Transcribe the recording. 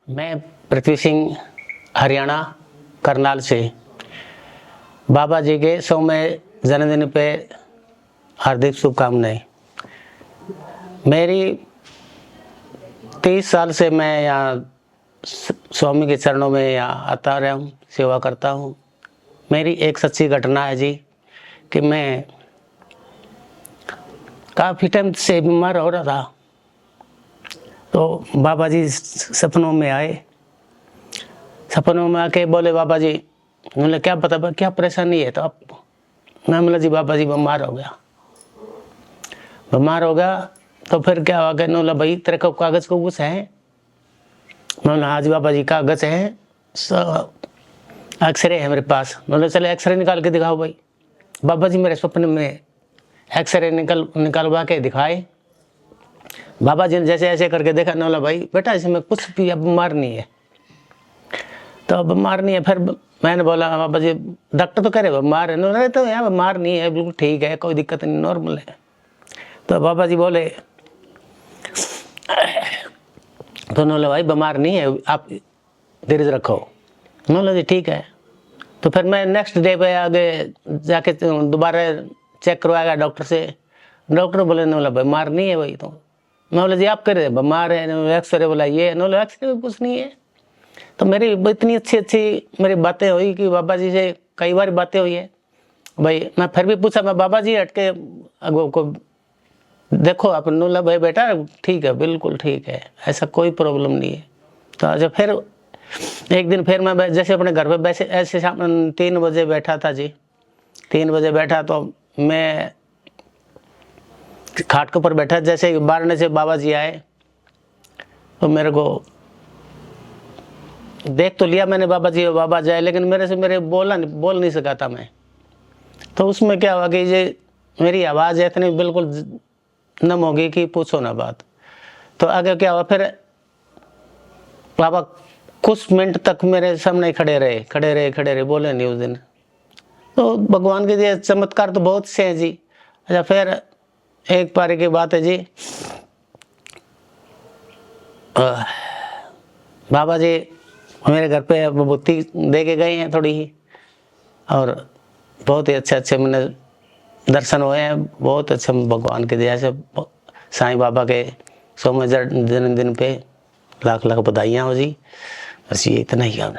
मैं पृथ्वी सिंह हरियाणा करनाल से बाबा जी के 100वें जन्मदिन पे हार्दिक शुभकामनाएं। मेरी 30 साल से मैं यहाँ स्वामी के चरणों में यहाँ आता रहा हूँ, सेवा करता हूँ। मेरी एक सच्ची घटना है जी कि मैं काफ़ी टाइम से बीमार हो रहा था, तो बाबा जी सपनों में आए। सपनों में आके बोले बाबा जी, बोले क्या पता क्या परेशानी है। तो अब मैं बोला जी बाबा जी बीमार हो गया। तो फिर क्या हुआ? कहने बोला भाई तेरे को कागज को कुछ है? मैं बोला हाँ जी बाबा जी कागज है, एक्सरे है मेरे पास। बोले चले एक्सरे निकाल के दिखाओ भाई। बाबा जी मेरे सपने में एक्सरे निकलवा के दिखाए। बाबा जी ने जैसे ऐसे करके देखा, बोला भाई बेटा इसमें कुछ भी अब बीमार नहीं है। तो बीमार नहीं है। फिर मैंने बोला बाबा जी डॉक्टर तो कह रहे बीमार है। नहीं तो यहाँ बीमार नहीं है, बिल्कुल ठीक है, कोई दिक्कत नहीं, नॉर्मल है। तो बाबा जी बोले तो बोला भाई बीमार नहीं है, आप धीरज रखो। बोला जी ठीक है। तो फिर मैं नेक्स्ट डे पे आगे जाके दोबारा चेक करवाया डॉक्टर से। डॉक्टर बोले बोला बीमार नहीं है भाई। तो मैं बोला जी आप कह रहे बीमार है, एक्सरे बोला ये है। बोला एक्सरे कुछ नहीं है। तो मेरी इतनी अच्छी मेरी बातें हुई कि बाबा जी से कई बार बातें हुई है भाई। मैं फिर भी पूछा, मैं बाबा जी हटके अगो को देखो आप। बोला भाई बेटा ठीक है, बिल्कुल ठीक है, ऐसा कोई प्रॉब्लम नहीं है। तो आज फिर एक दिन फिर मैं जैसे अपने घर पे वैसे ऐसे 3 बजे बैठा था जी। 3 बजे बैठा तो मैं खाट के ऊपर बैठा, जैसे बारने से बाबा जी आए तो मेरे को देख तो लिया मैंने बाबा जी, बाबा जाए, लेकिन मेरे बोल नहीं सका था मैं। तो उसमें क्या हुआ कि ये मेरी आवाज़ इतनी बिल्कुल नम हो गई कि पूछो ना बात। तो आगे क्या हुआ, फिर बाबा कुछ मिनट तक मेरे सामने खड़े रहे, बोले नहीं उस दिन। तो भगवान के ये चमत्कार तो बहुत से हैं जी। अच्छा फिर एक बारी की बात है जी, बाबा जी मेरे घर पे विभूति दे के गए हैं थोड़ी ही, और बहुत ही अच्छे मैंने दर्शन हुए हैं। बहुत अच्छे भगवान के दया से साईं बाबा के 100वें जन्मदिन पे लाख लाख बधाइयाँ हो जी। बस ये इतना ही है।